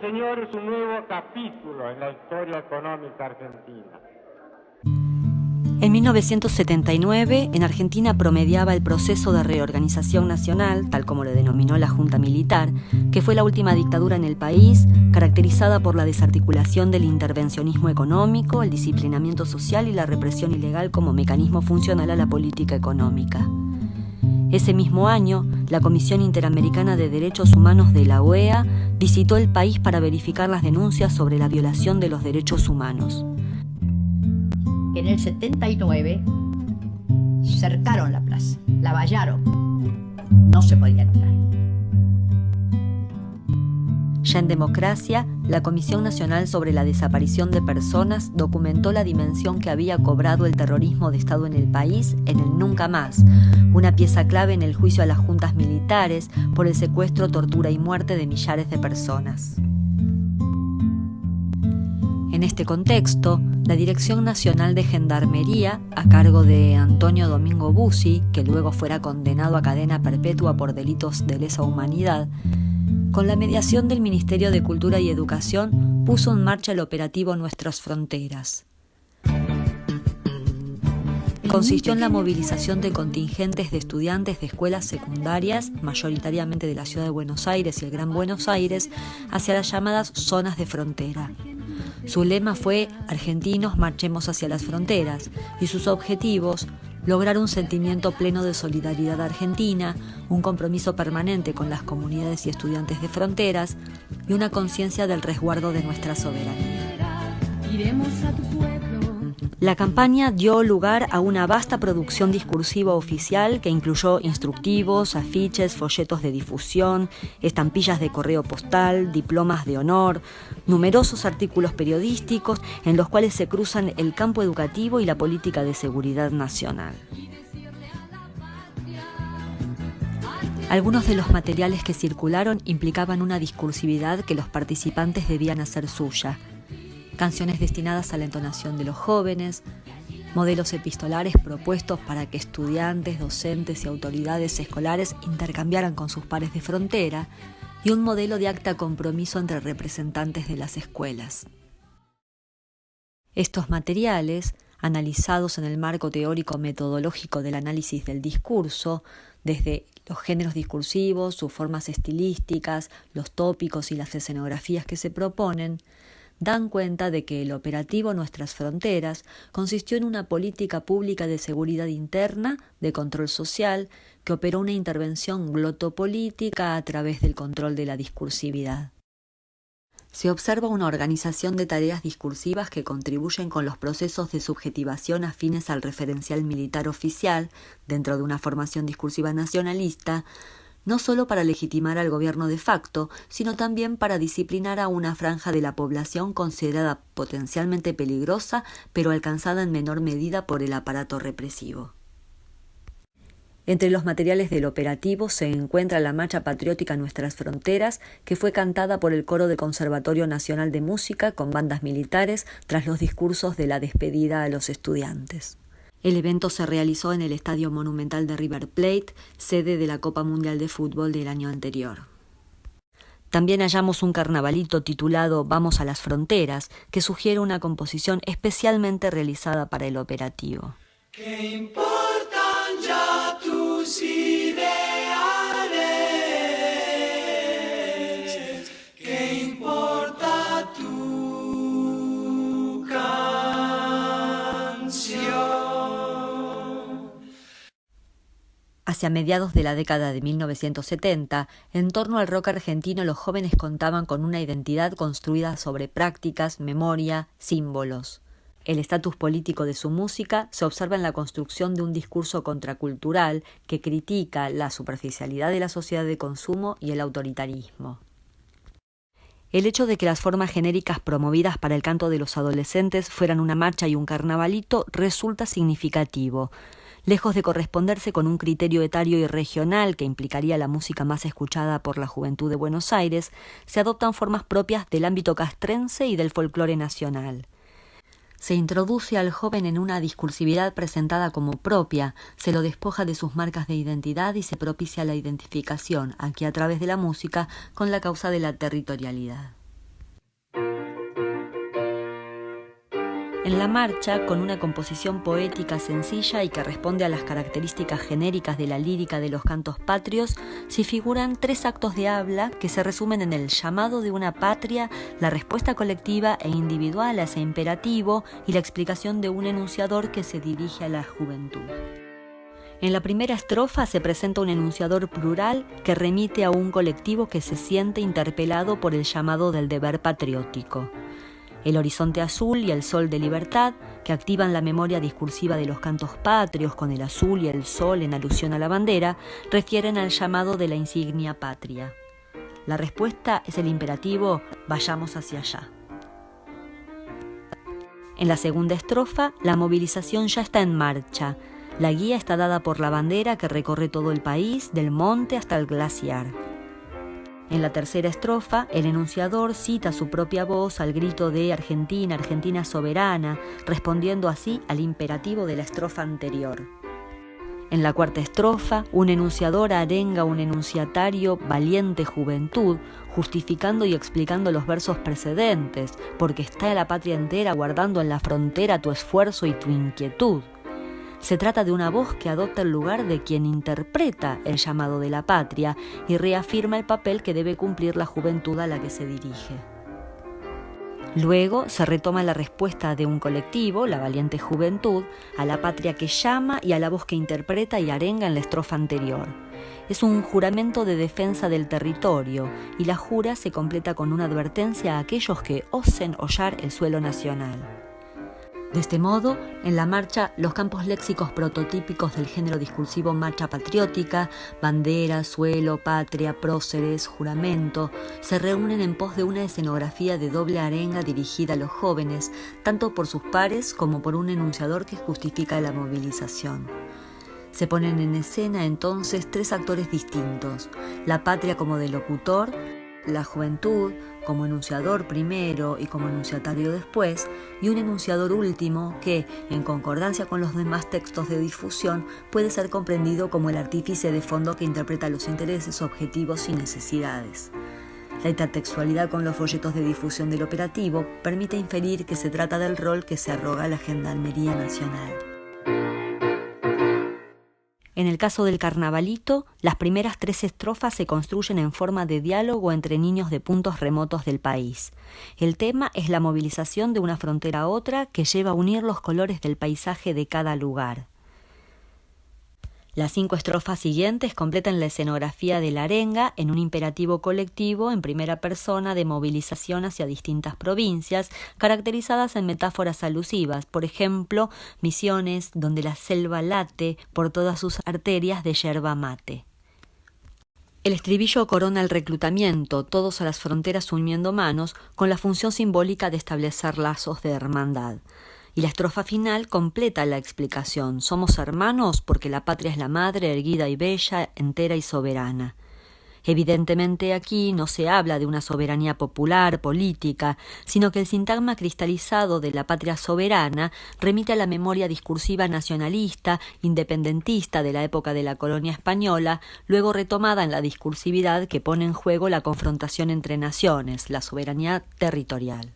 y señores, un nuevo capítulo en la historia económica argentina. En 1979, en Argentina promediaba el proceso de reorganización nacional, tal como lo denominó la Junta Militar, que fue la última dictadura en el país, caracterizada por la desarticulación del intervencionismo económico, el disciplinamiento social y la represión ilegal como mecanismo funcional a la política económica. Ese mismo año, la Comisión Interamericana de Derechos Humanos de la OEA visitó el país para verificar las denuncias sobre la violación de los derechos humanos. En el 79 cercaron la plaza, la vallaron, no se podía entrar. Ya en democracia, la Comisión Nacional sobre la Desaparición de Personas documentó la dimensión que había cobrado el terrorismo de Estado en el país en el Nunca Más, una pieza clave en el juicio a las juntas militares por el secuestro, tortura y muerte de millares de personas. En este contexto, la Dirección Nacional de Gendarmería, a cargo de Antonio Domingo Bussi, que luego fuera condenado a cadena perpetua por delitos de lesa humanidad, con la mediación del Ministerio de Cultura y Educación, puso en marcha el operativo Nuestras Fronteras. Consistió en la movilización de contingentes de estudiantes de escuelas secundarias, mayoritariamente de la ciudad de Buenos Aires y el Gran Buenos Aires, hacia las llamadas zonas de frontera. Su lema fue «Argentinos, marchemos hacia las fronteras», y sus objetivos: lograr un sentimiento pleno de solidaridad argentina, un compromiso permanente con las comunidades y estudiantes de fronteras y una conciencia del resguardo de nuestra soberanía. Iremos a tu pueblo. La campaña dio lugar a una vasta producción discursiva oficial que incluyó instructivos, afiches, folletos de difusión, estampillas de correo postal, diplomas de honor, numerosos artículos periodísticos en los cuales se cruzan el campo educativo y la política de seguridad nacional. Algunos de los materiales que circularon implicaban una discursividad que los participantes debían hacer suya. Canciones destinadas a la entonación de los jóvenes, modelos epistolares propuestos para que estudiantes, docentes y autoridades escolares intercambiaran con sus pares de frontera, y un modelo de acta compromiso entre representantes de las escuelas. Estos materiales, analizados en el marco teórico-metodológico del análisis del discurso, desde los géneros discursivos, sus formas estilísticas, los tópicos y las escenografías que se proponen, dan cuenta de que el operativo Nuestras Fronteras consistió en una política pública de seguridad interna, de control social, que operó una intervención glotopolítica a través del control de la discursividad. Se observa una organización de tareas discursivas que contribuyen con los procesos de subjetivación afines al referencial militar oficial, dentro de una formación discursiva nacionalista, no solo para legitimar al gobierno de facto, sino también para disciplinar a una franja de la población considerada potencialmente peligrosa, pero alcanzada en menor medida por el aparato represivo. Entre los materiales del operativo se encuentra la marcha patriótica Nuestras Fronteras, que fue cantada por el coro del Conservatorio Nacional de Música con bandas militares tras los discursos de la despedida a los estudiantes. El evento se realizó en el Estadio Monumental de River Plate, sede de la Copa Mundial de Fútbol del año anterior. También hallamos un carnavalito titulado Vamos a las Fronteras, que sugiere una composición especialmente realizada para el operativo. ¿Qué importan ya tus ideales? ¿Qué importa tu canción? Hacia mediados de la década de 1970, en torno al rock argentino los jóvenes contaban con una identidad construida sobre prácticas, memoria, símbolos. El estatus político de su música se observa en la construcción de un discurso contracultural que critica la superficialidad de la sociedad de consumo y el autoritarismo. El hecho de que las formas genéricas promovidas para el canto de los adolescentes fueran una marcha y un carnavalito resulta significativo. Lejos de corresponderse con un criterio etario y regional que implicaría la música más escuchada por la juventud de Buenos Aires, se adoptan formas propias del ámbito castrense y del folclore nacional. Se introduce al joven en una discursividad presentada como propia, se lo despoja de sus marcas de identidad y se propicia la identificación, aquí a través de la música, con la causa de la territorialidad. En la marcha, con una composición poética sencilla y que responde a las características genéricas de la lírica de los cantos patrios, se figuran 3 actos de habla que se resumen en el llamado de una patria, la respuesta colectiva e individual a ese imperativo y la explicación de un enunciador que se dirige a la juventud. En la primera estrofa se presenta un enunciador plural que remite a un colectivo que se siente interpelado por el llamado del deber patriótico. El horizonte azul y el sol de libertad, que activan la memoria discursiva de los cantos patrios con el azul y el sol en alusión a la bandera, refieren al llamado de la insignia patria. La respuesta es el imperativo «vayamos hacia allá». En la segunda estrofa, la movilización ya está en marcha. La guía está dada por la bandera que recorre todo el país, del monte hasta el glaciar. En la tercera estrofa, el enunciador cita su propia voz al grito de Argentina, Argentina soberana, respondiendo así al imperativo de la estrofa anterior. En la cuarta estrofa, un enunciador arenga un enunciatario valiente juventud, justificando y explicando los versos precedentes, porque está la patria entera guardando en la frontera tu esfuerzo y tu inquietud. Se trata de una voz que adopta el lugar de quien interpreta el llamado de la patria y reafirma el papel que debe cumplir la juventud a la que se dirige. Luego se retoma la respuesta de un colectivo, la valiente juventud, a la patria que llama y a la voz que interpreta y arenga en la estrofa anterior. Es un juramento de defensa del territorio y la jura se completa con una advertencia a aquellos que osen hollar el suelo nacional. De este modo, en la marcha, los campos léxicos prototípicos del género discursivo marcha patriótica, bandera, suelo, patria, próceres, juramento, se reúnen en pos de una escenografía de doble arenga dirigida a los jóvenes, tanto por sus pares como por un enunciador que justifica la movilización. Se ponen en escena entonces 3 actores distintos, la patria como de locutor, la juventud como enunciador primero y como enunciatario después, y un enunciador último que, en concordancia con los demás textos de difusión, puede ser comprendido como el artífice de fondo que interpreta los intereses, objetivos y necesidades. La intertextualidad con los folletos de difusión del operativo permite inferir que se trata del rol que se arroga la Gendarmería Nacional. En el caso del carnavalito, las primeras 3 estrofas se construyen en forma de diálogo entre niños de puntos remotos del país. El tema es la movilización de una frontera a otra que lleva a unir los colores del paisaje de cada lugar. Las 5 estrofas siguientes completan la escenografía de la arenga en un imperativo colectivo en primera persona de movilización hacia distintas provincias, caracterizadas en metáforas alusivas, por ejemplo, Misiones, donde la selva late por todas sus arterias de yerba mate. El estribillo corona el reclutamiento, todos a las fronteras uniendo manos, con la función simbólica de establecer lazos de hermandad. Y la estrofa final completa la explicación. Somos hermanos porque la patria es la madre, erguida y bella, entera y soberana. Evidentemente aquí no se habla de una soberanía popular, política, sino que el sintagma cristalizado de la patria soberana remite a la memoria discursiva nacionalista, independentista de la época de la colonia española, luego retomada en la discursividad que pone en juego la confrontación entre naciones, la soberanía territorial.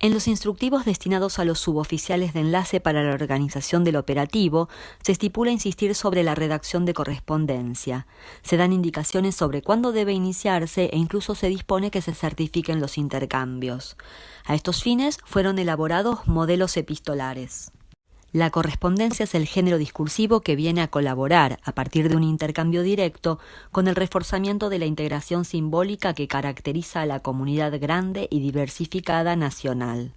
En los instructivos destinados a los suboficiales de enlace para la organización del operativo, se estipula insistir sobre la redacción de correspondencia. Se dan indicaciones sobre cuándo debe iniciarse e incluso se dispone que se certifiquen los intercambios. A estos fines fueron elaborados modelos epistolares. La correspondencia es el género discursivo que viene a colaborar, a partir de un intercambio directo, con el reforzamiento de la integración simbólica que caracteriza a la comunidad grande y diversificada nacional.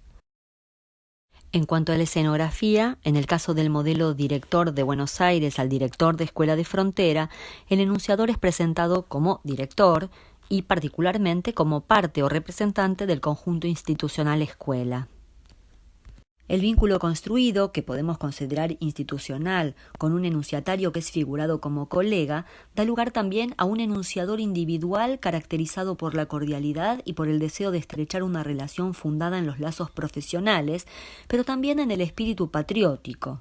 En cuanto a la escenografía, en el caso del modelo director de Buenos Aires al director de Escuela de Frontera, el enunciador es presentado como director y particularmente como parte o representante del conjunto institucional escuela. El vínculo construido, que podemos considerar institucional, con un enunciatario que es figurado como colega, da lugar también a un enunciador individual caracterizado por la cordialidad y por el deseo de estrechar una relación fundada en los lazos profesionales, pero también en el espíritu patriótico.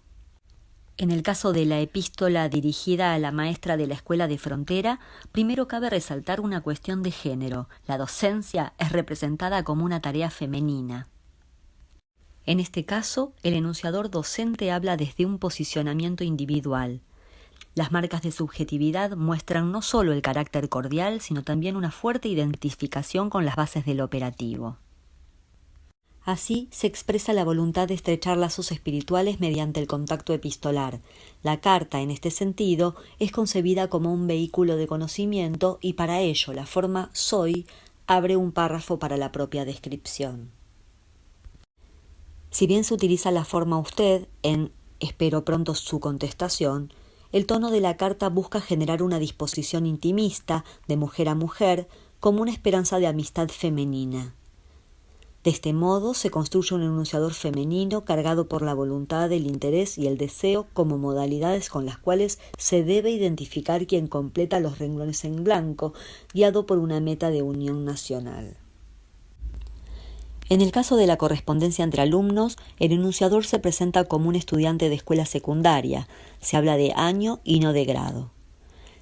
En el caso de la epístola dirigida a la maestra de la Escuela de Frontera, primero cabe resaltar una cuestión de género. La docencia es representada como una tarea femenina. En este caso, el enunciador docente habla desde un posicionamiento individual. Las marcas de subjetividad muestran no solo el carácter cordial, sino también una fuerte identificación con las bases del operativo. Así se expresa la voluntad de estrechar lazos espirituales mediante el contacto epistolar. La carta, en este sentido, es concebida como un vehículo de conocimiento y para ello la forma soy abre un párrafo para la propia descripción. Si bien se utiliza la forma usted en espero pronto su contestación, el tono de la carta busca generar una disposición intimista, de mujer a mujer, como una esperanza de amistad femenina. De este modo se construye un enunciador femenino cargado por la voluntad, el interés y el deseo como modalidades con las cuales se debe identificar quien completa los renglones en blanco, guiado por una meta de unión nacional. En el caso de la correspondencia entre alumnos, el enunciador se presenta como un estudiante de escuela secundaria, se habla de año y no de grado.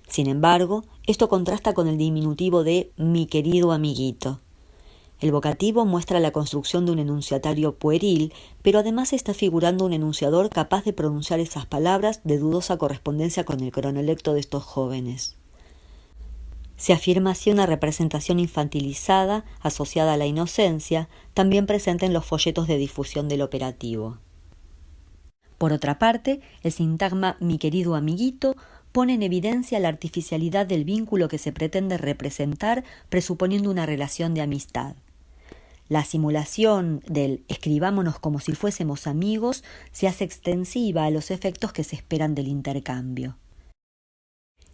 Sin embargo, esto contrasta con el diminutivo de mi querido amiguito. El vocativo muestra la construcción de un enunciatario pueril, pero además está figurando un enunciador capaz de pronunciar esas palabras de dudosa correspondencia con el cronolecto de estos jóvenes. Se afirma así una representación infantilizada, asociada a la inocencia, también presente en los folletos de difusión del operativo. Por otra parte, el sintagma mi querido amiguito pone en evidencia la artificialidad del vínculo que se pretende representar, presuponiendo una relación de amistad. La simulación del escribámonos como si fuésemos amigos se hace extensiva a los efectos que se esperan del intercambio.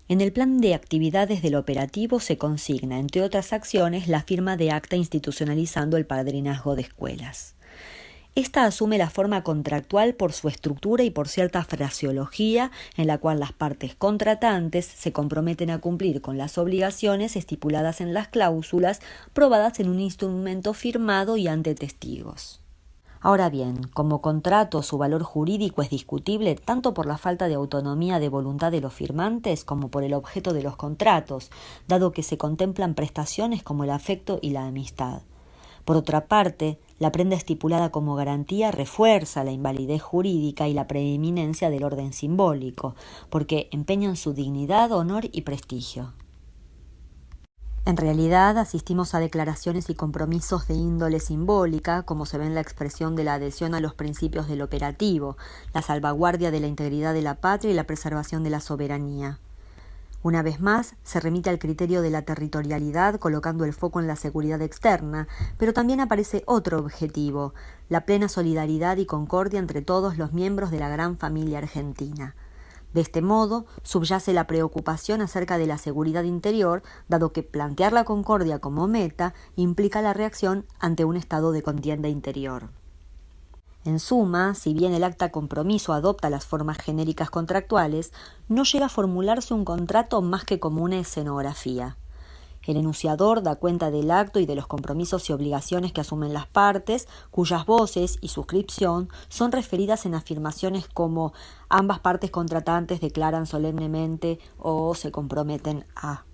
En el plan de actividades del operativo se consigna, entre otras acciones, la firma de acta institucionalizando el padrinazgo de escuelas. Esta asume la forma contractual por su estructura y por cierta fraseología en la cual las partes contratantes se comprometen a cumplir con las obligaciones estipuladas en las cláusulas, probadas en un instrumento firmado y ante testigos. Ahora bien, como contrato, su valor jurídico es discutible tanto por la falta de autonomía de voluntad de los firmantes como por el objeto de los contratos, dado que se contemplan prestaciones como el afecto y la amistad. Por otra parte, la prenda estipulada como garantía refuerza la invalidez jurídica y la preeminencia del orden simbólico, porque empeñan su dignidad, honor y prestigio. En realidad, asistimos a declaraciones y compromisos de índole simbólica, como se ve en la expresión de la adhesión a los principios del operativo, la salvaguardia de la integridad de la patria y la preservación de la soberanía. Una vez más, se remite al criterio de la territorialidad colocando el foco en la seguridad externa, pero también aparece otro objetivo, la plena solidaridad y concordia entre todos los miembros de la gran familia argentina. De este modo, subyace la preocupación acerca de la seguridad interior, dado que plantear la concordia como meta implica la reacción ante un estado de contienda interior. En suma, si bien el acta compromiso adopta las formas genéricas contractuales, no llega a formularse un contrato más que como una escenografía. El enunciador da cuenta del acto y de los compromisos y obligaciones que asumen las partes, cuyas voces y suscripción son referidas en afirmaciones como ambas partes contratantes declaran solemnemente o se comprometen a.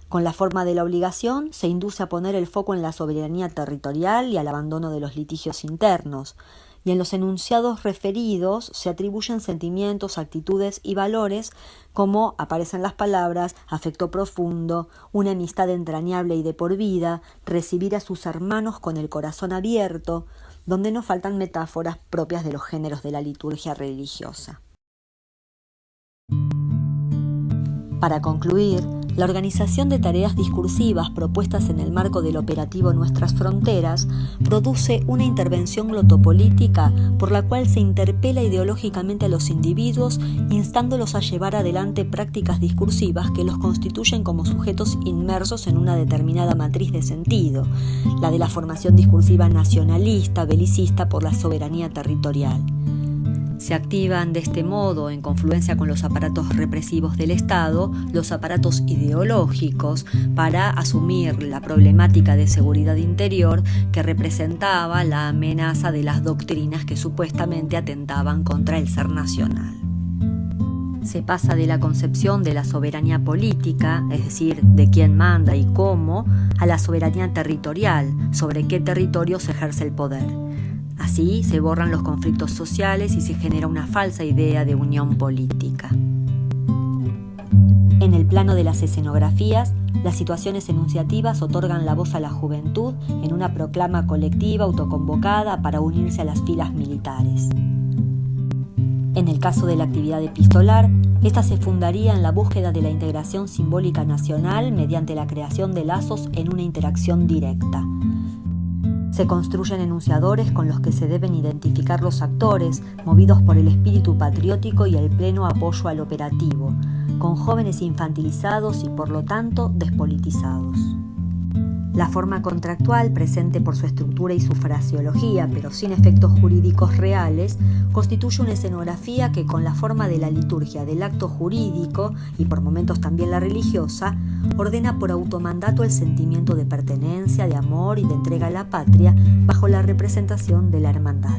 Con la forma de la obligación se induce a poner el foco en la soberanía territorial y al abandono de los litigios internos, y en los enunciados referidos se atribuyen sentimientos, actitudes y valores como aparecen las palabras afecto profundo, una amistad entrañable y de por vida, recibir a sus hermanos con el corazón abierto, donde no faltan metáforas propias de los géneros de la liturgia religiosa. Para concluir, la organización de tareas discursivas propuestas en el marco del operativo Nuestras Fronteras produce una intervención glotopolítica por la cual se interpela ideológicamente a los individuos, instándolos a llevar adelante prácticas discursivas que los constituyen como sujetos inmersos en una determinada matriz de sentido, la de la formación discursiva nacionalista, belicista por la soberanía territorial. Se activan de este modo, en confluencia con los aparatos represivos del Estado, los aparatos ideológicos para asumir la problemática de seguridad interior que representaba la amenaza de las doctrinas que supuestamente atentaban contra el ser nacional. Se pasa de la concepción de la soberanía política, es decir, de quién manda y cómo, a la soberanía territorial, sobre qué territorio se ejerce el poder. Así se borran los conflictos sociales y se genera una falsa idea de unión política. En el plano de las escenografías, las situaciones enunciativas otorgan la voz a la juventud en una proclama colectiva autoconvocada para unirse a las filas militares. En el caso de la actividad epistolar, esta se fundaría en la búsqueda de la integración simbólica nacional mediante la creación de lazos en una interacción directa. Se construyen enunciadores con los que se deben identificar los actores, movidos por el espíritu patriótico y el pleno apoyo al operativo, con jóvenes infantilizados y por lo tanto despolitizados. La forma contractual, presente por su estructura y su fraseología, pero sin efectos jurídicos reales, constituye una escenografía que, con la forma de la liturgia del acto jurídico y por momentos también la religiosa, ordena por automandato el sentimiento de pertenencia, de amor y de entrega a la patria bajo la representación de la hermandad.